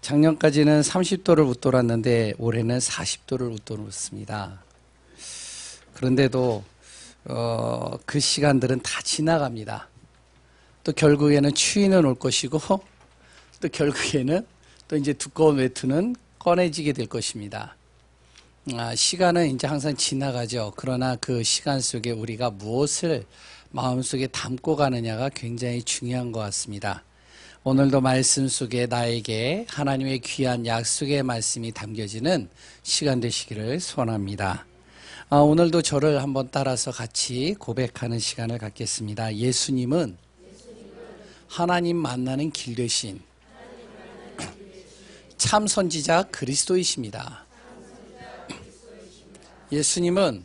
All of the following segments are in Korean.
작년까지는 30도를 웃돌았는데 올해는 40도를 웃돌았습니다. 그런데도 그 시간들은 다 지나갑니다. 또 결국에는 추위는 올 것이고 또 결국에는 또 이제 두꺼운 외투는 꺼내지게 될 것입니다. 시간은 이제 항상 지나가죠. 그러나 그 시간 속에 우리가 무엇을 마음속에 담고 가느냐가 굉장히 중요한 것 같습니다. 오늘도 말씀 속에 나에게 하나님의 귀한 약속의 말씀이 담겨지는 시간 되시기를 소원합니다. 오늘도 저를 한번 따라서 같이 고백하는 시간을 갖겠습니다. 예수님은 하나님 만나는 길 되신 참 선지자 그리스도이십니다. 예수님은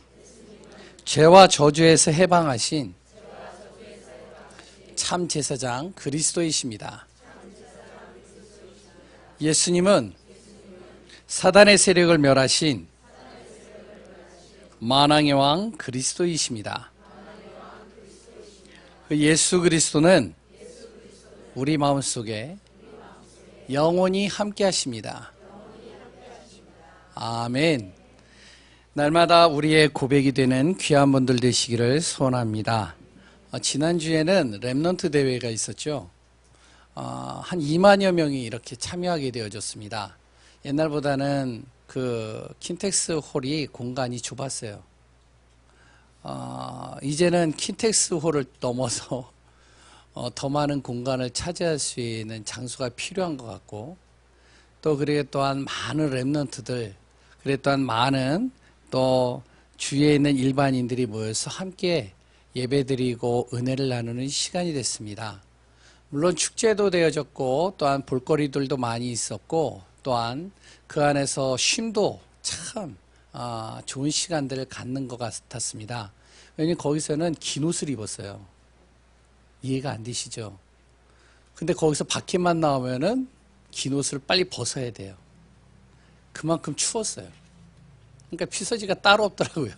죄와 저주에서 해방하신 참 제사장 그리스도이십니다. 예수님은 사단의 세력을 멸하신 만왕의 왕 그리스도이십니다. 그 예수 그리스도는 우리 마음속에 영원히 함께 하십니다. 아멘. 날마다 우리의 고백이 되는 귀한 분들 되시기를 소원합니다. 지난주에는 렘넌트 대회가 있었죠. 한 2만여 명이 이렇게 참여하게 되어졌습니다. 옛날보다는 그 킨텍스 홀이 공간이 좁았어요. 이제는 킨텍스 홀을 넘어서 더 많은 공간을 차지할 수 있는 장소가 필요한 것 같고, 또 그리고 또한 많은 렘넌트들, 그리고 또한 많은 또 주위에 있는 일반인들이 모여서 함께 예배드리고 은혜를 나누는 시간이 됐습니다. 물론 축제도 되어졌고 또한 볼거리들도 많이 있었고 또한 그 안에서 쉼도 참 좋은 시간들을 갖는 것 같았습니다. 왜냐하면 거기서는 긴 옷을 입었어요. 이해가 안 되시죠? 근데 거기서 밖에만 나오면은 긴 옷을 빨리 벗어야 돼요. 그만큼 추웠어요. 그러니까 피서지가 따로 없더라고요.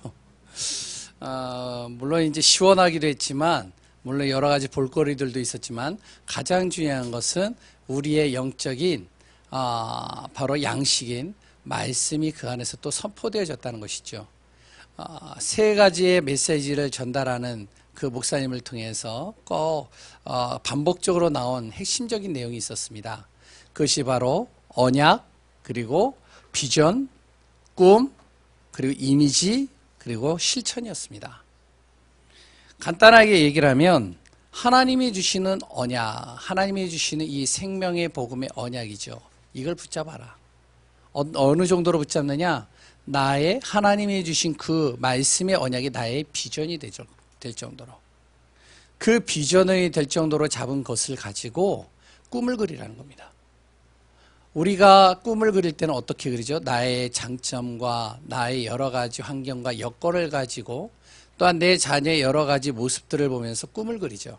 물론 이제 시원하기도 했지만, 물론 여러 가지 볼거리들도 있었지만, 가장 중요한 것은 우리의 영적인, 바로 양식인 말씀이 그 안에서 또 선포되어졌다는 것이죠. 세 가지의 메시지를 전달하는 그 목사님을 통해서 꼭 반복적으로 나온 핵심적인 내용이 있었습니다. 그것이 바로 언약, 그리고 비전, 꿈, 그리고 이미지, 그리고 실천이었습니다. 간단하게 얘기를 하면 하나님이 주시는 언약, 하나님이 주시는 이 생명의 복음의 언약이죠. 이걸 붙잡아라. 어느 정도로 붙잡느냐? 나의 하나님이 주신 그 말씀의 언약이 나의 비전이 될 정도로, 그 비전이 될 정도로 잡은 것을 가지고 꿈을 그리라는 겁니다. 우리가 꿈을 그릴 때는 어떻게 그리죠? 나의 장점과 나의 여러 가지 환경과 여건을 가지고 또한 내 자녀의 여러 가지 모습들을 보면서 꿈을 그리죠.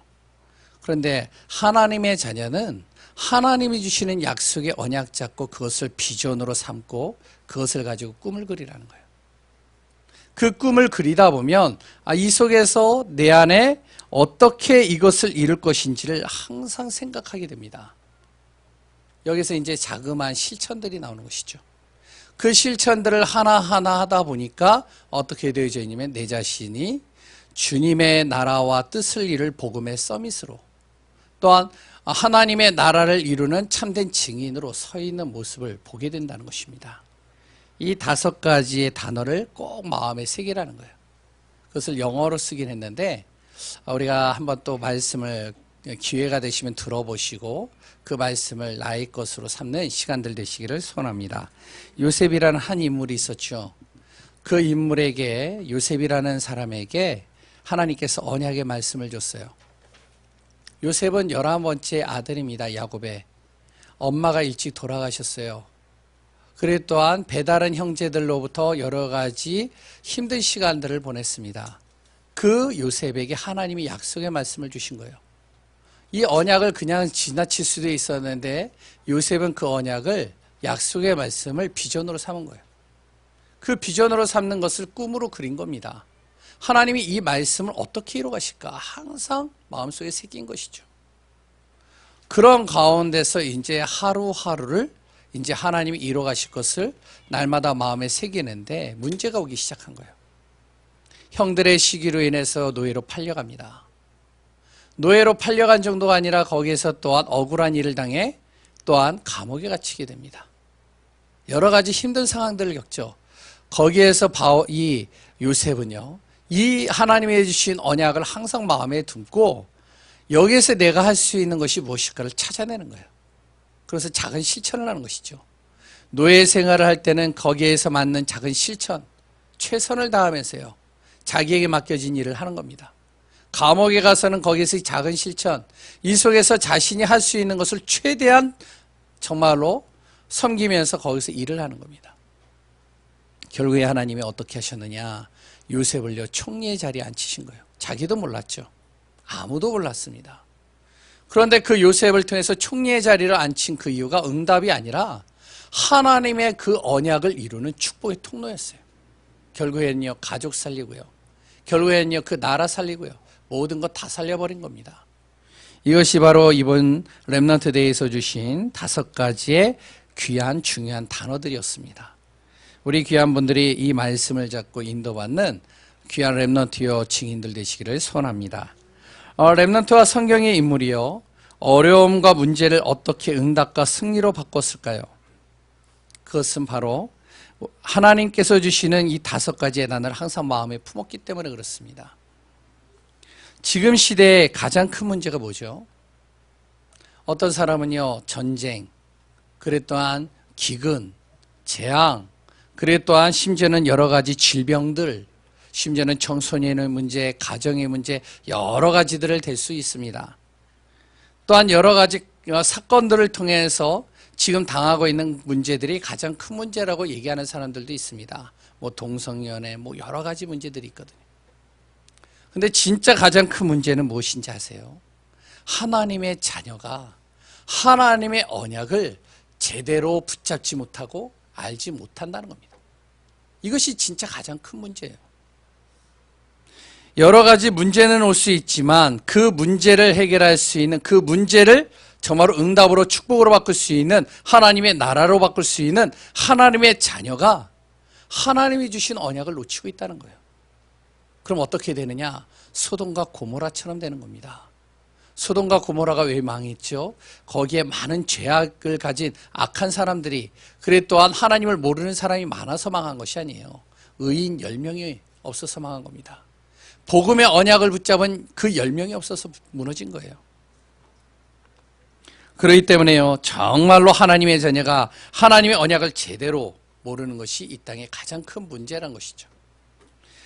그런데 하나님의 자녀는 하나님이 주시는 약속의 언약 잡고 그것을 비전으로 삼고 그것을 가지고 꿈을 그리라는 거예요. 그 꿈을 그리다 보면 이 속에서 내 안에 어떻게 이것을 이룰 것인지를 항상 생각하게 됩니다. 여기서 이제 자그마한 실천들이 나오는 것이죠. 그 실천들을 하나하나 하다 보니까 어떻게 되어져 있냐면 내 자신이 주님의 나라와 뜻을 이룰 복음의 서밋으로, 또한 하나님의 나라를 이루는 참된 증인으로 서 있는 모습을 보게 된다는 것입니다. 이 5가지의 단어를 꼭 마음에 새기라는 거예요. 그것을 영어로 쓰긴 했는데 우리가 한번 또 말씀을 기회가 되시면 들어보시고 그 말씀을 나의 것으로 삼는 시간들 되시기를 소원합니다. 요셉이라는 한 인물이 있었죠. 그 인물에게, 요셉이라는 사람에게 하나님께서 언약의 말씀을 줬어요. 요셉은 11번째 아들입니다. 야곱의. 엄마가 일찍 돌아가셨어요. 그리고 또한 배다른 형제들로부터 여러 가지 힘든 시간들을 보냈습니다. 그 요셉에게 하나님이 약속의 말씀을 주신 거예요. 이 언약을 그냥 지나칠 수도 있었는데 요셉은 그 언약을, 약속의 말씀을 비전으로 삼은 거예요. 그 비전으로 삼는 것을 꿈으로 그린 겁니다. 하나님이 이 말씀을 어떻게 이루가실까 항상 마음속에 새긴 것이죠. 그런 가운데서 이제 하루하루를 이제 하나님이 이뤄 가실 것을 날마다 마음에 새기는데 문제가 오기 시작한 거예요. 형들의 시기로 인해서 노예로 팔려갑니다. 노예로 팔려간 정도가 아니라 거기에서 또한 억울한 일을 당해 또한 감옥에 갇히게 됩니다. 여러 가지 힘든 상황들을 겪죠. 거기에서 이 요셉은요, 이 하나님이 해주신 언약을 항상 마음에 품고 여기에서 내가 할 수 있는 것이 무엇일까를 찾아내는 거예요. 그래서 작은 실천을 하는 것이죠. 노예 생활을 할 때는 거기에서 맞는 작은 실천, 최선을 다하면서요, 자기에게 맡겨진 일을 하는 겁니다. 감옥에 가서는 거기에서 작은 실천, 이 속에서 자신이 할 수 있는 것을 최대한 정말로 섬기면서 거기서 일을 하는 겁니다. 결국에 하나님이 어떻게 하셨느냐, 요셉을요 총리의 자리에 앉히신 거예요. 자기도 몰랐죠. 아무도 몰랐습니다. 그런데 그 요셉을 통해서 총리의 자리를 앉힌 그 이유가 응답이 아니라 하나님의 그 언약을 이루는 축복의 통로였어요. 결국에는요 가족 살리고요, 결국에는요 그 나라 살리고요, 모든 것 다 살려버린 겁니다. 이것이 바로 이번 렘넌트 데이에서 주신 5가지의 귀한 중요한 단어들이었습니다. 우리 귀한 분들이 이 말씀을 잡고 인도받는 귀한 렘넌트요 증인들 되시기를 소원합니다. 렘넌트와 성경의 인물이요, 어려움과 문제를 어떻게 응답과 승리로 바꿨을까요? 그것은 바로 하나님께서 주시는 이 5가지의 단어를 항상 마음에 품었기 때문에 그렇습니다. 지금 시대의 가장 큰 문제가 뭐죠? 어떤 사람은요 전쟁, 그래 또한 기근, 재앙, 그래 또한 심지어는 여러 가지 질병들, 심지어는 청소년의 문제, 가정의 문제, 여러 가지들을 댈 수 있습니다. 또한 여러 가지 사건들을 통해서 지금 당하고 있는 문제들이 가장 큰 문제라고 얘기하는 사람들도 있습니다. 뭐 동성연애, 뭐 여러 가지 문제들이 있거든요. 근데 진짜 가장 큰 문제는 무엇인지 아세요? 하나님의 자녀가 하나님의 언약을 제대로 붙잡지 못하고 알지 못한다는 겁니다. 이것이 진짜 가장 큰 문제예요. 여러 가지 문제는 올 수 있지만 그 문제를 해결할 수 있는, 그 문제를 정말로 응답으로 축복으로 바꿀 수 있는, 하나님의 나라로 바꿀 수 있는 하나님의 자녀가 하나님이 주신 언약을 놓치고 있다는 거예요. 그럼 어떻게 되느냐? 소돔과 고모라처럼 되는 겁니다. 소돔과 고모라가 왜 망했죠? 거기에 많은 죄악을 가진 악한 사람들이, 그래 또한 하나님을 모르는 사람이 많아서 망한 것이 아니에요. 의인 10명이 없어서 망한 겁니다. 복음의 언약을 붙잡은 그 10명이 없어서 무너진 거예요. 그렇기 때문에요, 정말로 하나님의 자녀가 하나님의 언약을 제대로 모르는 것이 이 땅의 가장 큰 문제란 것이죠.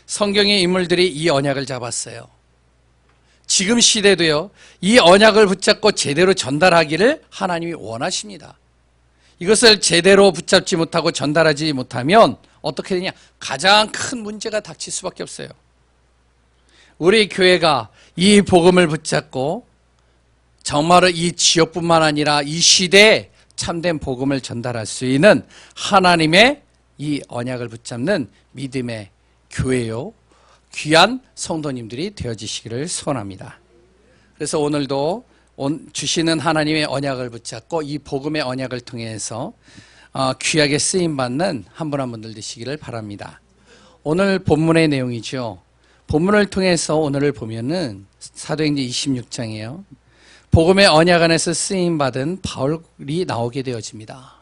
성경의 인물들이 이 언약을 잡았어요. 지금 시대도요, 이 언약을 붙잡고 제대로 전달하기를 하나님이 원하십니다. 이것을 제대로 붙잡지 못하고 전달하지 못하면 어떻게 되냐? 가장 큰 문제가 닥칠 수밖에 없어요. 우리 교회가 이 복음을 붙잡고 정말로 이 지역뿐만 아니라 이 시대에 참된 복음을 전달할 수 있는 하나님의 이 언약을 붙잡는 믿음의 교회요, 귀한 성도님들이 되어지시기를 소원합니다. 그래서 오늘도 주시는 하나님의 언약을 붙잡고 이 복음의 언약을 통해서 귀하게 쓰임받는 한 분 한 분들 되시기를 바랍니다. 오늘 본문의 내용이죠. 본문을 통해서 오늘을 보면은 사도행전 26장이에요. 복음의 언약 안에서 쓰임받은 바울이 나오게 되어집니다.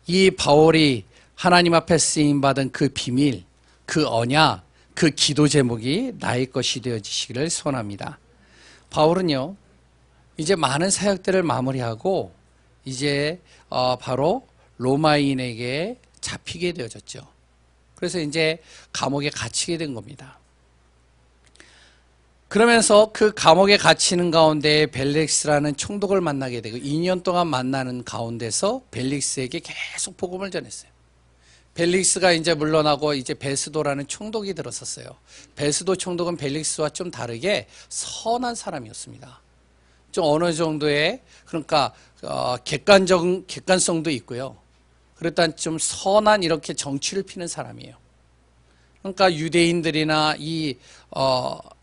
이 바울이 하나님 앞에 쓰임받은 그 비밀, 그 언약, 그 기도 제목이 나의 것이 되어지시기를 소원합니다. 바울은요, 이제 많은 사역들을 마무리하고 이제 바로 로마인에게 잡히게 되어졌죠. 그래서 이제 감옥에 갇히게 된 겁니다. 그러면서 그 감옥에 갇히는 가운데 벨릭스라는 총독을 만나게 되고 2년 동안 만나는 가운데서 벨릭스에게 계속 복음을 전했어요. 벨릭스가 이제 물러나고 이제 베스도라는 총독이 들어섰어요. 베스도 총독은 벨릭스와 좀 다르게 선한 사람이었습니다. 좀 어느 정도의, 그러니까 객관성도 있고요. 그랬단 좀 선한 이렇게 정치를 피는 사람이에요. 그러니까 유대인들이나 이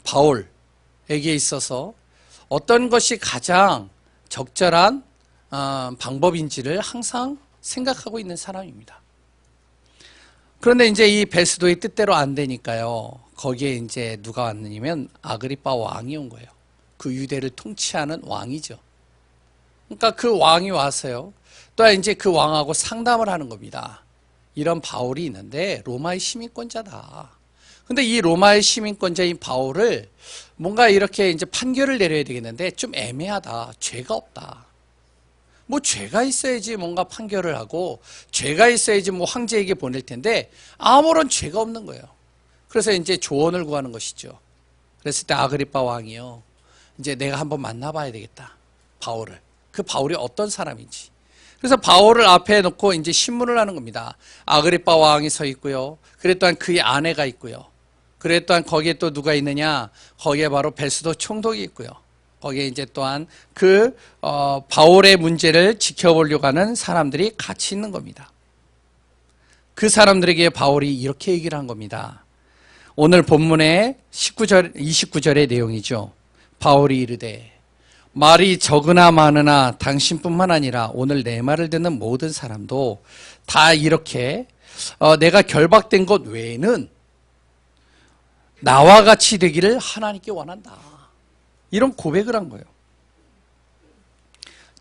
바울에게 있어서 어떤 것이 가장 적절한 방법인지를 항상 생각하고 있는 사람입니다. 그런데 이제 이 베스도의 뜻대로 안 되니까요. 거기에 이제 누가 왔느냐면 아그리파 왕이 온 거예요. 그 유대를 통치하는 왕이죠. 그러니까 그 왕이 와서요. 또 이제 그 왕하고 상담을 하는 겁니다. 이런 바울이 있는데 로마의 시민권자다. 근데 이 로마의 시민권자인 바울을 뭔가 이렇게 이제 판결을 내려야 되겠는데 좀 애매하다. 죄가 없다. 뭐 죄가 있어야지 뭔가 판결을 하고 죄가 있어야지 뭐 황제에게 보낼 텐데 아무런 죄가 없는 거예요. 그래서 이제 조언을 구하는 것이죠. 그랬을 때 아그리파 왕이요. 이제 내가 한번 만나봐야 되겠다. 바울을. 그 바울이 어떤 사람인지. 그래서 바울을 앞에 놓고 이제 신문을 하는 겁니다. 아그리파 왕이 서 있고요. 그래 또한 그의 아내가 있고요. 그래 또한 거기에 또 누가 있느냐? 거기에 바로 베스도 총독이 있고요. 거기에 이제 또한 그 바울의 문제를 지켜보려고 하는 사람들이 같이 있는 겁니다. 그 사람들에게 바울이 이렇게 얘기를 한 겁니다. 오늘 본문의 29절의 내용이죠. 바울이 이르되 말이 적으나 많으나 당신뿐만 아니라 오늘 내 말을 듣는 모든 사람도 다 이렇게 내가 결박된 것 외에는 나와 같이 되기를 하나님께 원한다. 이런 고백을 한 거예요.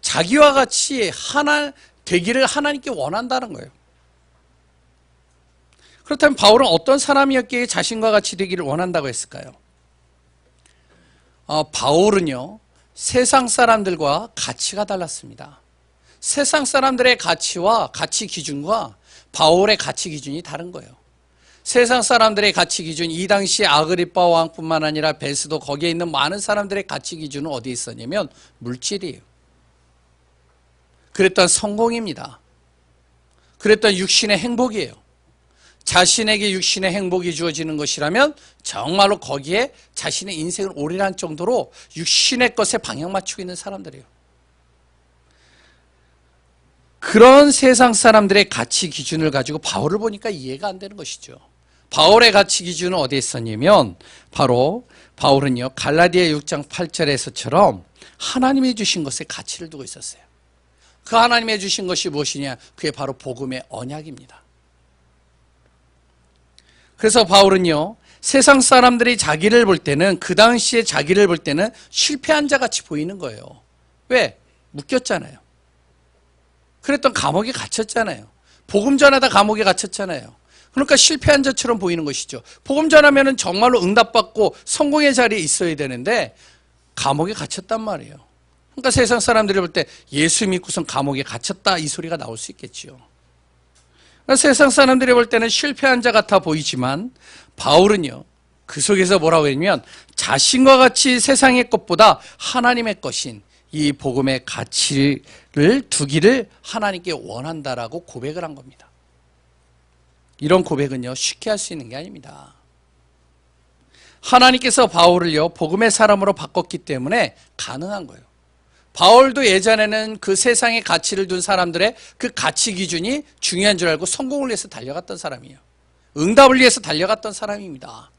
자기와 같이 하나 되기를 하나님께 원한다는 거예요. 그렇다면 바울은 어떤 사람이었기에 자신과 같이 되기를 원한다고 했을까요? 바울은요, 세상 사람들과 가치가 달랐습니다. 세상 사람들의 가치와 가치 기준과 바울의 가치 기준이 다른 거예요. 세상 사람들의 가치 기준, 이 당시 아그리파 왕뿐만 아니라 베스도 거기에 있는 많은 사람들의 가치 기준은 어디에 있었냐면 물질이에요. 그랬던 성공입니다. 그랬던 육신의 행복이에요. 자신에게 육신의 행복이 주어지는 것이라면 정말로 거기에 자신의 인생을 올인할 정도로 육신의 것에 방향 맞추고 있는 사람들이에요. 그런 세상 사람들의 가치 기준을 가지고 바울을 보니까 이해가 안 되는 것이죠. 바울의 가치 기준은 어디에 있었냐면 바로 바울은요, 갈라디아 6장 8절에서처럼 하나님이 주신 것에 가치를 두고 있었어요. 그 하나님이 주신 것이 무엇이냐? 그게 바로 복음의 언약입니다. 그래서 바울은요, 세상 사람들이 자기를 볼 때는, 그 당시에 자기를 볼 때는 실패한 자 같이 보이는 거예요. 왜? 묶였잖아요. 그랬던 감옥에 갇혔잖아요. 복음 전하다 감옥에 갇혔잖아요. 그러니까 실패한 자처럼 보이는 것이죠. 복음 전하면 정말로 응답받고 성공의 자리에 있어야 되는데 감옥에 갇혔단 말이에요. 그러니까 세상 사람들이 볼 때 예수 믿고선 감옥에 갇혔다 이 소리가 나올 수 있겠지요. 그러니까 세상 사람들이 볼 때는 실패한 자 같아 보이지만 바울은요, 그 속에서 뭐라고 했냐면 자신과 같이 세상의 것보다 하나님의 것인 이 복음의 가치를 두기를 하나님께 원한다라고 고백을 한 겁니다. 이런 고백은요, 쉽게 할 수 있는 게 아닙니다. 하나님께서 바울을요, 복음의 사람으로 바꿨기 때문에 가능한 거예요. 바울도 예전에는 그 세상의 가치를 둔 사람들의 그 가치 기준이 중요한 줄 알고 성공을 위해서 달려갔던 사람이에요. 응답을 위해서 달려갔던 사람입니다.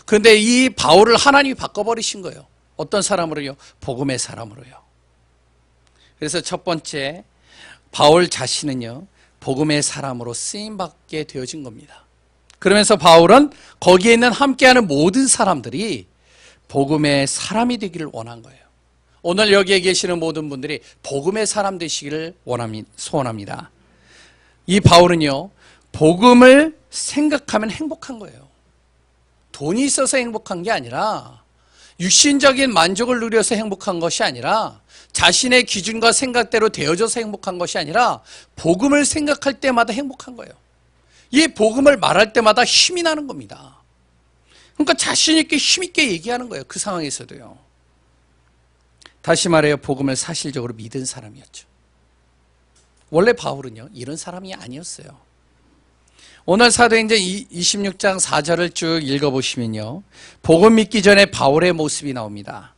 그런데 이 바울을 하나님이 바꿔버리신 거예요. 어떤 사람으로요? 복음의 사람으로요. 그래서 첫 번째, 바울 자신은요, 복음의 사람으로 쓰임받게 되어진 겁니다. 그러면서 바울은 거기에 있는 함께하는 모든 사람들이 복음의 사람이 되기를 원한 거예요. 오늘 여기에 계시는 모든 분들이 복음의 사람 되시기를 소원합니다. 이 바울은요, 복음을 생각하면 행복한 거예요. 돈이 있어서 행복한 게 아니라, 육신적인 만족을 누려서 행복한 것이 아니라, 자신의 기준과 생각대로 되어져서 행복한 것이 아니라 복음을 생각할 때마다 행복한 거예요. 이 복음을 말할 때마다 힘이 나는 겁니다. 그러니까 자신 있게 힘 있게 얘기하는 거예요. 그 상황에서도요. 다시 말해요, 복음을 사실적으로 믿은 사람이었죠. 원래 바울은요, 이런 사람이 아니었어요. 오늘 사도행전 26장 4절을 쭉 읽어보시면요, 복음 믿기 전에 바울의 모습이 나옵니다.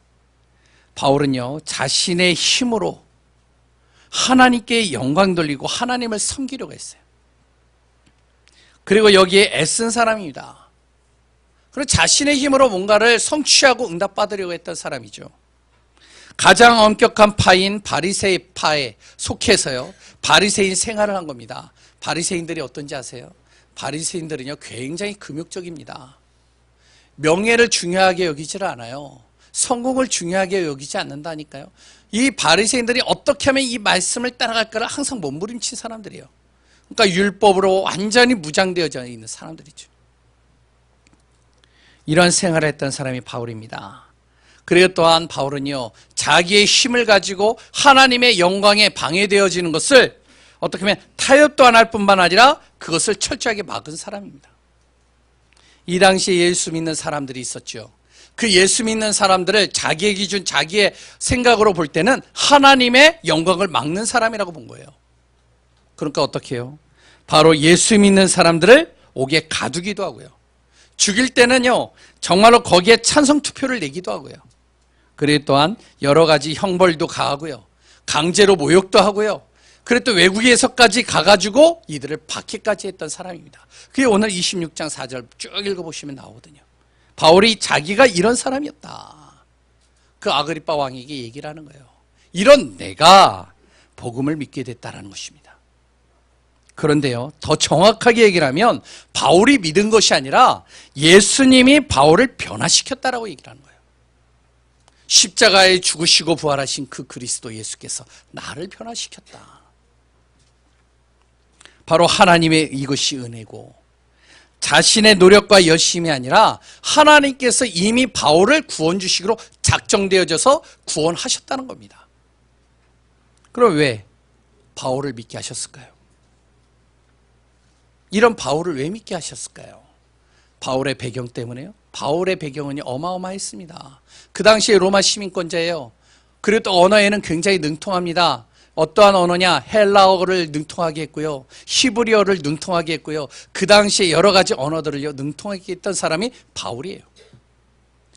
바울은요, 자신의 힘으로 하나님께 영광 돌리고 하나님을 섬기려고 했어요. 그리고 여기에 애쓴 사람입니다. 그리고 자신의 힘으로 뭔가를 성취하고 응답받으려고 했던 사람이죠. 가장 엄격한 파인 바리새인 파에 속해서요, 바리새인 생활을 한 겁니다. 바리새인들이 어떤지 아세요? 바리새인들은요, 굉장히 금욕적입니다. 명예를 중요하게 여기지를 않아요. 성공을 중요하게 여기지 않는다니까요. 이 바리새인들이 어떻게 하면 이 말씀을 따라갈까를 항상 몸부림친 사람들이에요. 그러니까 율법으로 완전히 무장되어져 있는 사람들이죠. 이런 생활을 했던 사람이 바울입니다. 그리고 또한 바울은요, 자기의 힘을 가지고 하나님의 영광에 방해되어지는 것을 어떻게 하면 타협도 안 할 뿐만 아니라 그것을 철저하게 막은 사람입니다. 이 당시에 예수 믿는 사람들이 있었죠. 그 예수 믿는 사람들을 자기의 기준, 자기의 생각으로 볼 때는 하나님의 영광을 막는 사람이라고 본 거예요. 그러니까 어떻게 해요? 바로 예수 믿는 사람들을 옥에 가두기도 하고요. 죽일 때는요, 정말로 거기에 찬성 투표를 내기도 하고요. 그리고 또한 여러 가지 형벌도 가하고요. 강제로 모욕도 하고요. 그리고 또 외국에서까지 가가지고 이들을 박해까지 했던 사람입니다. 그게 오늘 26장 4절 쭉 읽어보시면 나오거든요. 바울이 자기가 이런 사람이었다. 그 아그리빠 왕에게 얘기를 하는 거예요. 이런 내가 복음을 믿게 됐다는 것입니다. 그런데요, 더 정확하게 얘기를 하면 바울이 믿은 것이 아니라 예수님이 바울을 변화시켰다라고 얘기를 하는 거예요. 십자가에 죽으시고 부활하신 그 그리스도 예수께서 나를 변화시켰다. 바로 하나님의 이것이 은혜고, 자신의 노력과 열심이 아니라 하나님께서 이미 바울을 구원 주시기로 작정되어져서 구원하셨다는 겁니다. 그럼 왜 바울을 믿게 하셨을까요? 이런 바울을 왜 믿게 하셨을까요? 바울의 배경 때문에요? 바울의 배경은 어마어마했습니다. 그 당시에 로마 시민권자예요. 그리고 또 언어에는 굉장히 능통합니다. 어떠한 언어냐? 헬라어를 능통하게 했고요. 히브리어를 능통하게 했고요. 그 당시에 여러 가지 언어들을 능통하게 했던 사람이 바울이에요.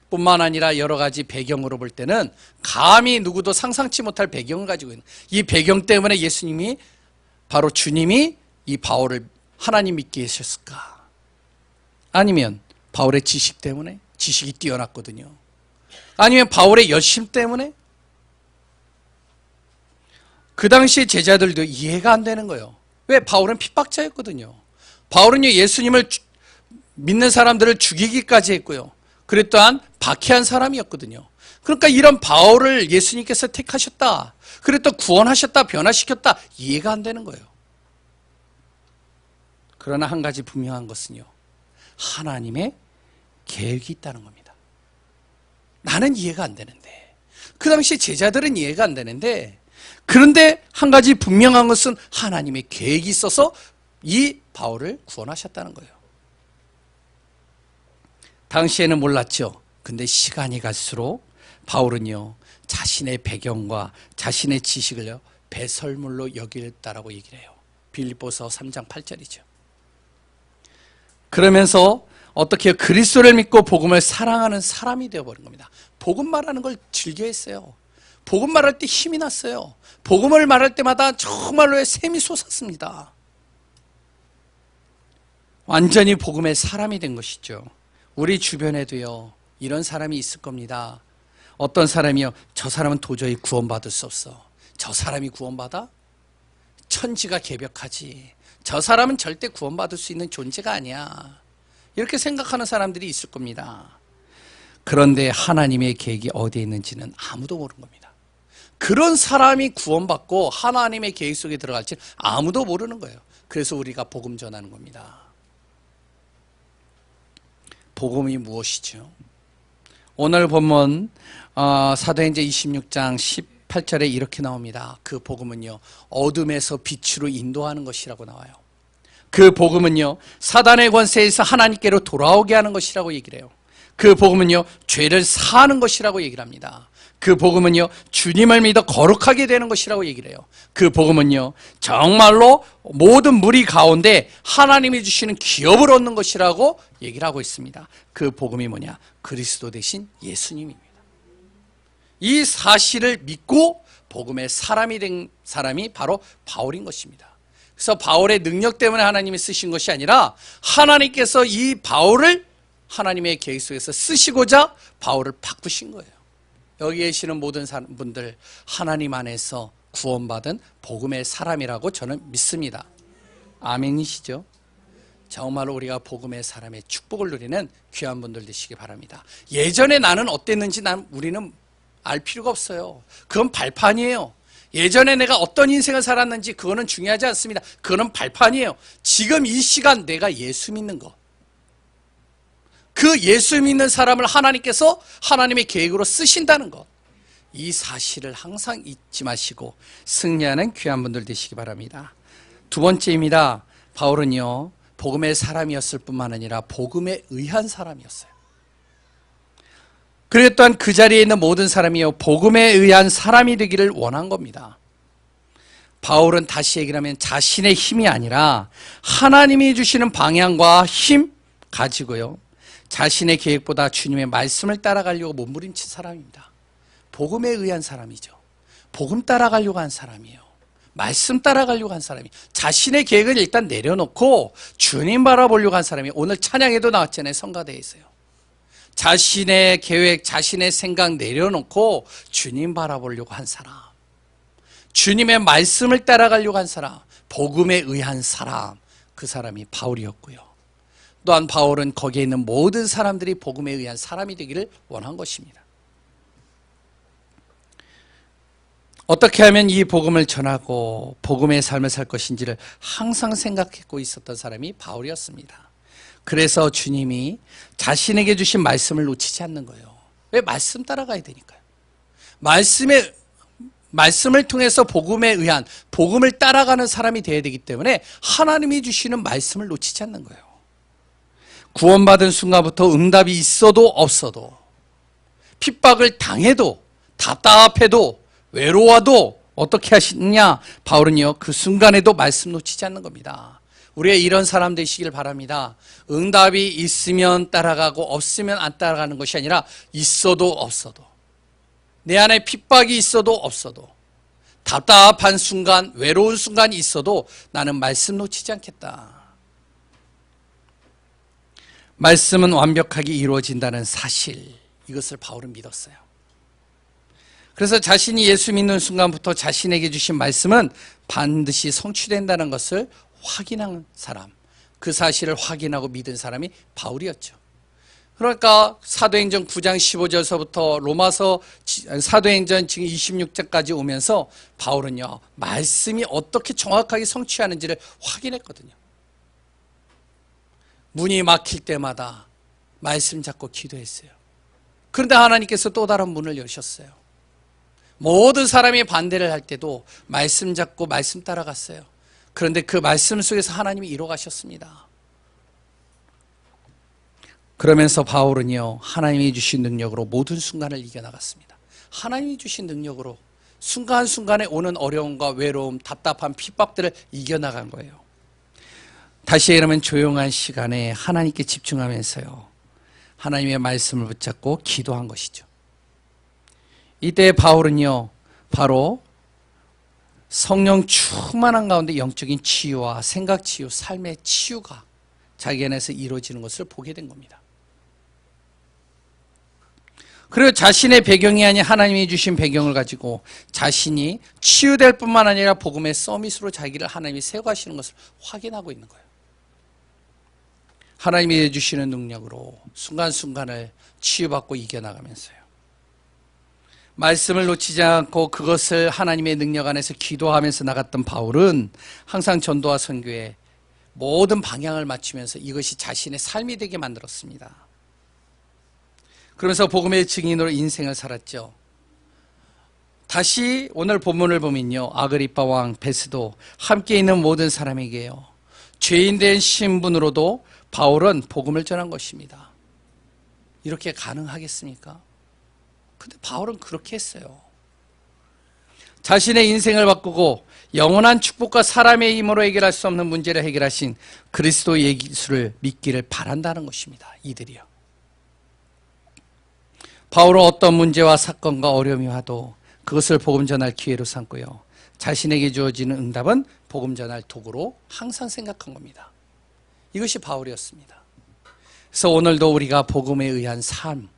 뿐만 아니라 여러 가지 배경으로 볼 때는 감히 누구도 상상치 못할 배경을 가지고 있는, 이 배경 때문에 예수님이, 바로 주님이 이 바울을 하나님 믿게 하셨을까? 아니면 바울의 지식 때문에? 지식이 뛰어났거든요. 아니면 바울의 열심 때문에? 그 당시 제자들도 이해가 안 되는 거예요. 왜? 바울은 핍박자였거든요. 바울은 예수님을 믿는 사람들을 죽이기까지 했고요. 그리고 또한 박해한 사람이었거든요. 그러니까 이런 바울을 예수님께서 택하셨다, 그리고 또 구원하셨다, 변화시켰다, 이해가 안 되는 거예요. 그러나 한 가지 분명한 것은요, 하나님의 계획이 있다는 겁니다. 나는 이해가 안 되는데, 그 당시 제자들은 이해가 안 되는데, 그런데 한 가지 분명한 것은 하나님의 계획이 있어서 이 바울을 구원하셨다는 거예요. 당시에는 몰랐죠. 근데 시간이 갈수록 바울은요, 자신의 배경과 자신의 지식을요, 배설물로 여겼다라고 얘기를 해요. 빌립보서 3장 8절이죠. 그러면서 어떻게 그리스도를 믿고 복음을 사랑하는 사람이 되어버린 겁니다. 복음 말하는 걸 즐겨했어요. 복음 말할 때 힘이 났어요. 복음을 말할 때마다 정말로 샘이 솟았습니다. 완전히 복음의 사람이 된 것이죠. 우리 주변에도요, 이런 사람이 있을 겁니다. 어떤 사람이요, 저 사람은 도저히 구원받을 수 없어. 저 사람이 구원받아? 천지가 개벽하지. 저 사람은 절대 구원받을 수 있는 존재가 아니야. 이렇게 생각하는 사람들이 있을 겁니다. 그런데 하나님의 계획이 어디에 있는지는 아무도 모르는 겁니다. 그런 사람이 구원받고 하나님의 계획 속에 들어갈지 아무도 모르는 거예요. 그래서 우리가 복음 전하는 겁니다. 복음이 무엇이죠? 오늘 본문 사도행전 26장 18절에 이렇게 나옵니다. 그 복음은요, 어둠에서 빛으로 인도하는 것이라고 나와요. 그 복음은요, 사단의 권세에서 하나님께로 돌아오게 하는 것이라고 얘기를 해요. 그 복음은요, 죄를 사하는 것이라고 얘기를 합니다. 그 복음은요, 주님을 믿어 거룩하게 되는 것이라고 얘기를 해요. 그 복음은요, 정말로 모든 무리 가운데 하나님이 주시는 기업을 얻는 것이라고 얘기를 하고 있습니다. 그 복음이 뭐냐? 그리스도 대신 예수님입니다. 이 사실을 믿고 복음의 사람이 된 사람이 바로 바울인 것입니다. 그래서 바울의 능력 때문에 하나님이 쓰신 것이 아니라 하나님께서 이 바울을 하나님의 계획 속에서 쓰시고자 바울을 바꾸신 거예요. 여기 계시는 모든 분들 하나님 안에서 구원받은 복음의 사람이라고 저는 믿습니다. 아멘이시죠? 정말로 우리가 복음의 사람의 축복을 누리는 귀한 분들 되시기 바랍니다. 예전에 나는 어땠는지 우리는 알 필요가 없어요. 그건 발판이에요. 예전에 내가 어떤 인생을 살았는지 그거는 중요하지 않습니다. 그거는 발판이에요. 지금 이 시간 내가 예수 믿는 것, 그 예수 믿는 사람을 하나님께서 하나님의 계획으로 쓰신다는 것, 이 사실을 항상 잊지 마시고 승리하는 귀한 분들 되시기 바랍니다. 두 번째입니다. 바울은요, 복음의 사람이었을 뿐만 아니라 복음에 의한 사람이었어요. 그리고 또한 그 자리에 있는 모든 사람이요, 복음에 의한 사람이 되기를 원한 겁니다. 바울은 다시 얘기를 하면 자신의 힘이 아니라 하나님이 주시는 방향과 힘 가지고요, 자신의 계획보다 주님의 말씀을 따라가려고 몸부림친 사람입니다. 복음에 의한 사람이죠. 복음 따라가려고 한 사람이에요. 말씀 따라가려고 한 사람이, 자신의 계획을 일단 내려놓고 주님 바라보려고 한 사람이, 오늘 찬양에도 나왔잖아요. 성가대에서요. 자신의 계획, 자신의 생각 내려놓고 주님 바라보려고 한 사람, 주님의 말씀을 따라가려고 한 사람, 복음에 의한 사람, 그 사람이 바울이었고요. 또한 바울은 거기에 있는 모든 사람들이 복음에 의한 사람이 되기를 원한 것입니다. 어떻게 하면 이 복음을 전하고 복음의 삶을 살 것인지를 항상 생각하고 있었던 사람이 바울이었습니다. 그래서 주님이 자신에게 주신 말씀을 놓치지 않는 거예요. 왜? 말씀 따라가야 되니까요. 말씀을 통해서 복음에 의한, 복음을 따라가는 사람이 되어야 되기 때문에 하나님이 주시는 말씀을 놓치지 않는 거예요. 구원받은 순간부터 응답이 있어도 없어도, 핍박을 당해도, 답답해도, 외로워도 어떻게 하시느냐? 바울은요, 그 순간에도 말씀 놓치지 않는 겁니다. 우리가 이런 사람 되시길 바랍니다. 응답이 있으면 따라가고 없으면 안 따라가는 것이 아니라 있어도 없어도, 내 안에 핍박이 있어도 없어도, 답답한 순간, 외로운 순간이 있어도 나는 말씀 놓치지 않겠다. 말씀은 완벽하게 이루어진다는 사실, 이것을 바울은 믿었어요. 그래서 자신이 예수 믿는 순간부터 자신에게 주신 말씀은 반드시 성취된다는 것을 확인한 사람, 그 사실을 확인하고 믿은 사람이 바울이었죠. 그러니까 사도행전 9장 15절서부터 로마서 사도행전 지금 26절까지 오면서 바울은요, 말씀이 어떻게 정확하게 성취하는지를 확인했거든요. 문이 막힐 때마다 말씀 잡고 기도했어요. 그런데 하나님께서 또 다른 문을 여셨어요. 모든 사람이 반대를 할 때도 말씀 잡고 말씀 따라갔어요. 그런데 그 말씀 속에서 하나님이 이뤄가셨습니다. 그러면서 바울은요, 하나님이 주신 능력으로 모든 순간을 이겨나갔습니다. 하나님이 주신 능력으로 순간순간에 오는 어려움과 외로움, 답답한 핍박들을 이겨나간 거예요. 다시 얘기하면 조용한 시간에 하나님께 집중하면서요, 하나님의 말씀을 붙잡고 기도한 것이죠. 이때 바울은요, 바로 성령 충만한 가운데 영적인 치유와 생각 치유, 삶의 치유가 자기 안에서 이루어지는 것을 보게 된 겁니다. 그리고 자신의 배경이 아닌 하나님이 주신 배경을 가지고 자신이 치유될 뿐만 아니라 복음의 서밋으로 자기를 하나님이 세워가시는 것을 확인하고 있는 거예요. 하나님이 주시는 능력으로 순간순간을 치유받고 이겨나가면서요, 말씀을 놓치지 않고 그것을 하나님의 능력 안에서 기도하면서 나갔던 바울은 항상 전도와 선교에 모든 방향을 맞추면서 이것이 자신의 삶이 되게 만들었습니다. 그러면서 복음의 증인으로 인생을 살았죠. 다시 오늘 본문을 보면요, 아그리빠 왕, 베스도 함께 있는 모든 사람에게요, 죄인된 신분으로도 바울은 복음을 전한 것입니다. 이렇게 가능하겠습니까? 근데 바울은 그렇게 했어요. 자신의 인생을 바꾸고 영원한 축복과 사람의 힘으로 해결할 수 없는 문제를 해결하신 그리스도의 예수를 믿기를 바란다는 것입니다. 이들이요. 바울은 어떤 문제와 사건과 어려움이 와도 그것을 복음 전할 기회로 삼고요, 자신에게 주어지는 응답은 복음 전할 도구로 항상 생각한 겁니다. 이것이 바울이었습니다. 그래서 오늘도 우리가 복음에 의한 삶,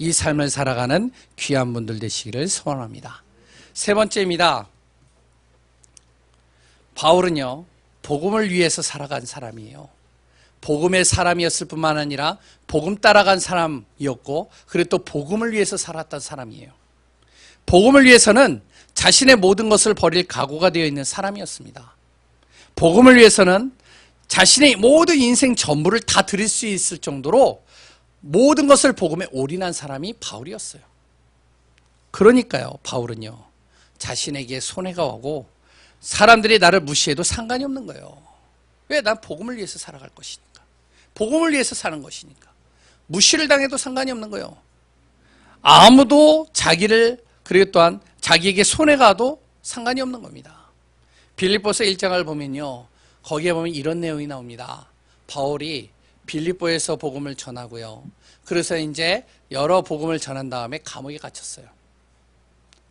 이 삶을 살아가는 귀한 분들 되시기를 소원합니다. 세 번째입니다. 바울은요, 복음을 위해서 살아간 사람이에요. 복음의 사람이었을 뿐만 아니라 복음 따라간 사람이었고, 그리고 또 복음을 위해서 살았던 사람이에요. 복음을 위해서는 자신의 모든 것을 버릴 각오가 되어 있는 사람이었습니다. 복음을 위해서는 자신의 모든 인생 전부를 다 드릴 수 있을 정도로 모든 것을 복음에 올인한 사람이 바울이었어요. 그러니까요, 바울은요, 자신에게 손해가 오고 사람들이 나를 무시해도 상관이 없는 거예요. 왜? 난 복음을 위해서 살아갈 것이니까. 복음을 위해서 사는 것이니까. 무시를 당해도 상관이 없는 거예요. 아무도 자기를, 그리고 또한 자기에게 손해가 와도 상관이 없는 겁니다. 빌립보서 1장을 보면요, 거기에 보면 이런 내용이 나옵니다. 바울이 빌립보에서 복음을 전하고요, 그래서 이제 여러 복음을 전한 다음에 감옥에 갇혔어요.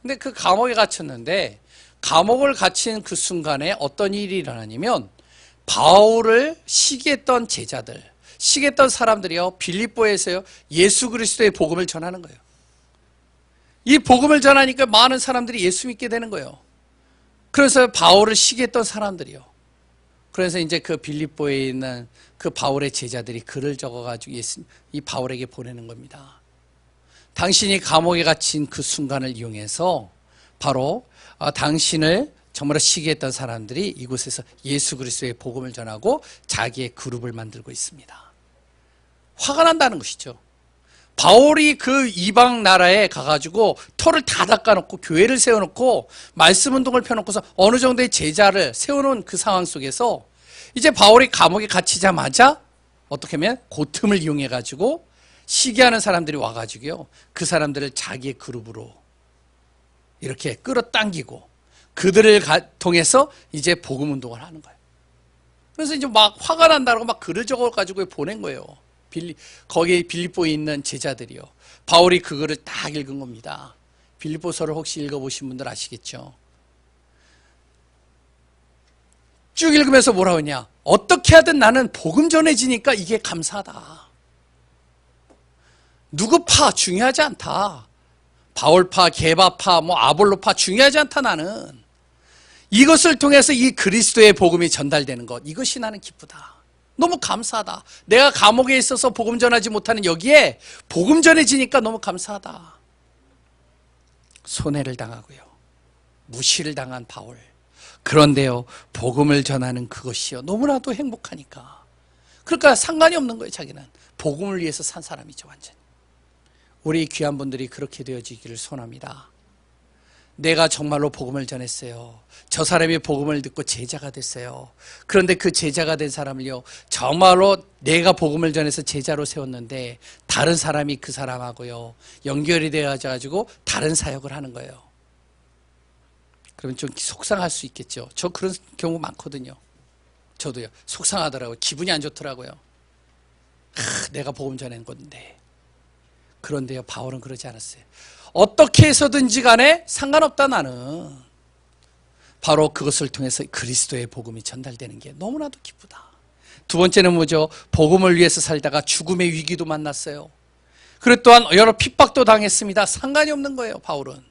근데 그 감옥에 갇혔는데, 감옥을 갇힌 그 순간에 어떤 일이 일어나냐면, 바울을 시기했던 제자들, 시기했던 사람들이요, 빌립보에서요, 예수 그리스도의 복음을 전하는 거예요. 이 복음을 전하니까 많은 사람들이 예수 믿게 되는 거예요. 그래서 바울을 시기했던 사람들이요, 그래서 이제 그 빌립보에 있는 그 바울의 제자들이 글을 적어가지고 이 바울에게 보내는 겁니다. 당신이 감옥에 갇힌 그 순간을 이용해서 바로 당신을 정말로 시기했던 사람들이 이곳에서 예수 그리스도의 복음을 전하고 자기의 그룹을 만들고 있습니다. 화가 난다는 것이죠. 바울이 그 이방 나라에 가가지고 터를 다 닦아놓고 교회를 세워놓고 말씀 운동을 펴놓고서 어느 정도의 제자를 세워놓은 그 상황 속에서 이제 바울이 감옥에 갇히자마자 어떻게 하면 그 틈을 이용해가지고 시기하는 사람들이 와가지고요, 그 사람들을 자기의 그룹으로 이렇게 끌어당기고 그들을 통해서 이제 복음 운동을 하는 거예요. 그래서 이제 막 화가 난다고 막 글을 적어가지고 보낸 거예요. 거기에 빌립보에 있는 제자들이요. 바울이 그 글을 딱 읽은 겁니다. 빌립보서를 혹시 읽어보신 분들 아시겠죠? 쭉 읽으면서 뭐라고 했냐? 어떻게 하든 나는 복음 전해지니까 이게 감사하다. 누구 파 중요하지 않다. 바울파, 게바파, 아볼로파 중요하지 않다. 나는 이것을 통해서 이 그리스도의 복음이 전달되는 것, 이것이 나는 기쁘다. 너무 감사하다. 내가 감옥에 있어서 복음 전하지 못하는 여기에 복음 전해지니까 너무 감사하다. 손해를 당하고요, 무시를 당한 바울, 그런데요, 복음을 전하는 그것이요, 너무나도 행복하니까. 그러니까 상관이 없는 거예요. 자기는 복음을 위해서 산 사람이죠. 완전히. 우리 귀한 분들이 그렇게 되어지기를 소원합니다. 내가 정말로 복음을 전했어요. 저 사람이 복음을 듣고 제자가 됐어요. 그런데 그 제자가 된 사람을요, 정말로 내가 복음을 전해서 제자로 세웠는데 다른 사람이 그 사람하고요 연결이 되어가지고 다른 사역을 하는 거예요. 그러면 좀 속상할 수 있겠죠. 저 그런 경우 많거든요. 저도요. 속상하더라고요. 기분이 안 좋더라고요. 내가 복음 전한 건데. 그런데요, 바울은 그러지 않았어요. 어떻게 해서든지 간에 상관없다. 나는 바로 그것을 통해서 그리스도의 복음이 전달되는 게 너무나도 기쁘다. 두 번째는 뭐죠? 복음을 위해서 살다가 죽음의 위기도 만났어요. 그리고 또한 여러 핍박도 당했습니다. 상관이 없는 거예요. 바울은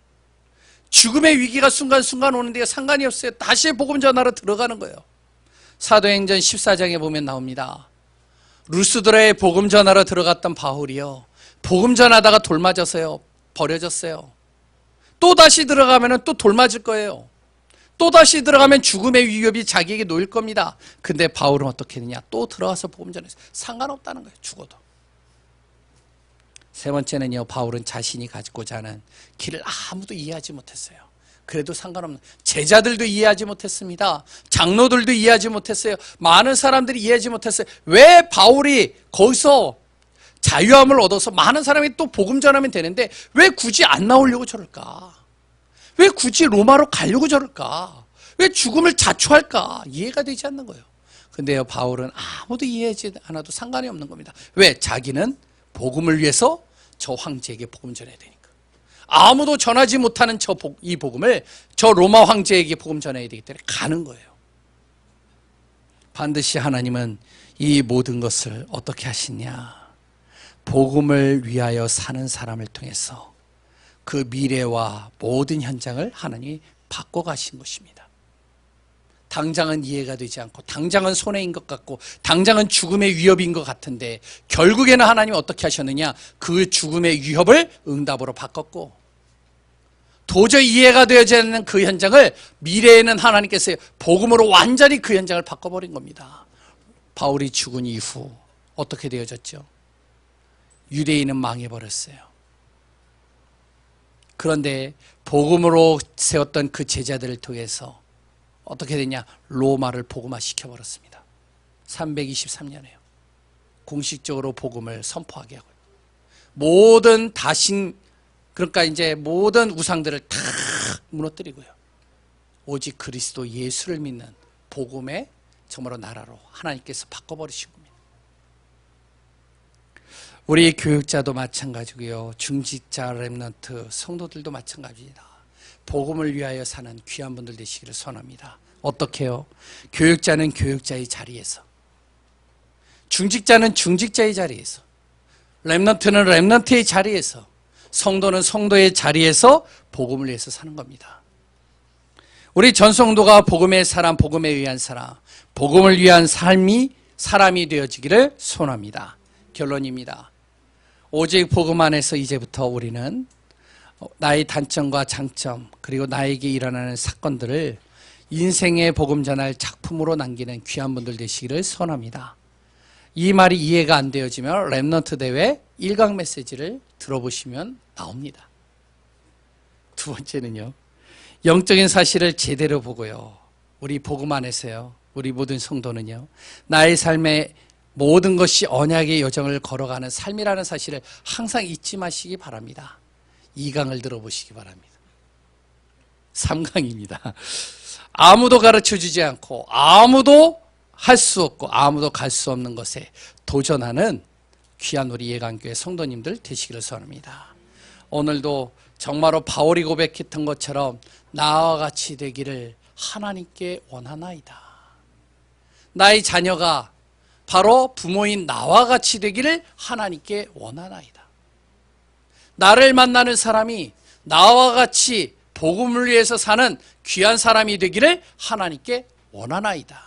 죽음의 위기가 순간순간 오는데 상관이 없어요. 다시 복음 전하러 들어가는 거예요. 사도행전 14장에 보면 나옵니다. 루스드라에 복음 전하러 들어갔던 바울이요, 복음 전하다가 돌 맞아서요 버려졌어요. 또 다시 들어가면 또 돌 맞을 거예요. 또 다시 들어가면 죽음의 위협이 자기에게 놓일 겁니다. 근데 바울은 어떻게 했느냐? 또 들어가서 복음 전해서 상관없다는 거예요. 죽어도. 세 번째는요, 바울은 자신이 가지고자 하는 길을 아무도 이해하지 못했어요. 그래도 상관없는, 제자들도 이해하지 못했습니다. 장로들도 이해하지 못했어요. 많은 사람들이 이해하지 못했어요. 왜 바울이 거기서 자유함을 얻어서 많은 사람이 또 복음 전하면 되는데 왜 굳이 안 나오려고 저럴까? 왜 굳이 로마로 가려고 저럴까? 왜 죽음을 자초할까? 이해가 되지 않는 거예요. 근데요, 바울은 아무도 이해하지 않아도 상관이 없는 겁니다. 왜? 자기는 복음을 위해서 저 황제에게 복음 전해야 되니까. 아무도 전하지 못하는 이 복음을 저 로마 황제에게 복음 전해야 되기 때문에 가는 거예요. 반드시 하나님은 이 모든 것을 어떻게 하시냐? 복음을 위하여 사는 사람을 통해서 그 미래와 모든 현장을 하나님이 바꿔가신 것입니다. 당장은 이해가 되지 않고 당장은 손해인 것 같고 당장은 죽음의 위협인 것 같은데 결국에는 하나님이 어떻게 하셨느냐, 그 죽음의 위협을 응답으로 바꿨고 도저히 이해가 되지 않는 그 현장을 미래에는 하나님께서 복음으로 완전히 그 현장을 바꿔버린 겁니다. 바울이 죽은 이후 어떻게 되어졌죠? 유대인은 망해버렸어요. 그런데 복음으로 세웠던 그 제자들을 통해서 어떻게 됐냐? 로마를 복음화 시켜버렸습니다. 323년에요. 공식적으로 복음을 선포하게 하고요. 모든 다신, 그러니까 이제 모든 우상들을 다 무너뜨리고요. 오직 그리스도 예수를 믿는 복음의 정말로 나라로 하나님께서 바꿔버리신 겁니다. 우리 교육자도 마찬가지고요. 중직자, 렘넌트, 성도들도 마찬가지입니다. 복음을 위하여 사는 귀한 분들 되시기를 소원합니다. 어떻게 해요? 교육자는 교육자의 자리에서, 중직자는 중직자의 자리에서, 렘넌트는 렘넌트의 자리에서, 성도는 성도의 자리에서 복음을 위해서 사는 겁니다. 우리 전성도가 복음의 사람, 복음에 의한 사람, 복음을 위한 사람이 되어지기를 소원합니다. 결론입니다. 오직 복음 안에서 이제부터 우리는 나의 단점과 장점, 그리고 나에게 일어나는 사건들을 인생의 복음 전할 작품으로 남기는 귀한 분들 되시기를 소원합니다. 이 말이 이해가 안 되어지면 렘넌트 대회 1강 메시지를 들어보시면 나옵니다. 두 번째는요, 영적인 사실을 제대로 보고요, 우리 복음 안에서요, 우리 모든 성도는요, 나의 삶에 모든 것이 언약의 여정을 걸어가는 삶이라는 사실을 항상 잊지 마시기 바랍니다. 2강을 들어보시기 바랍니다. 3강입니다. 아무도 가르쳐주지 않고 아무도 할 수 없고 아무도 갈 수 없는 것에 도전하는 귀한 우리 예강교회 성도님들 되시기를 소원합니다. 오늘도 정말로 바울이 고백했던 것처럼 나와 같이 되기를 하나님께 원하나이다. 나의 자녀가 바로 부모인 나와 같이 되기를 하나님께 원하나이다. 나를 만나는 사람이 나와 같이 복음을 위해서 사는 귀한 사람이 되기를 하나님께 원하나이다.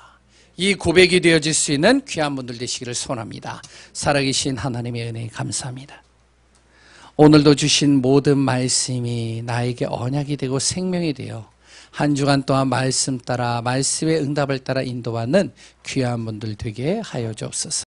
이 고백이 되어질 수 있는 귀한 분들 되시기를 소원합니다. 살아계신 하나님의 은혜에 감사합니다. 오늘도 주신 모든 말씀이 나에게 언약이 되고 생명이 되어 한 주간 동안 말씀 따라 말씀의 응답을 따라 인도받는 귀한 분들 되게 하여 주옵소서.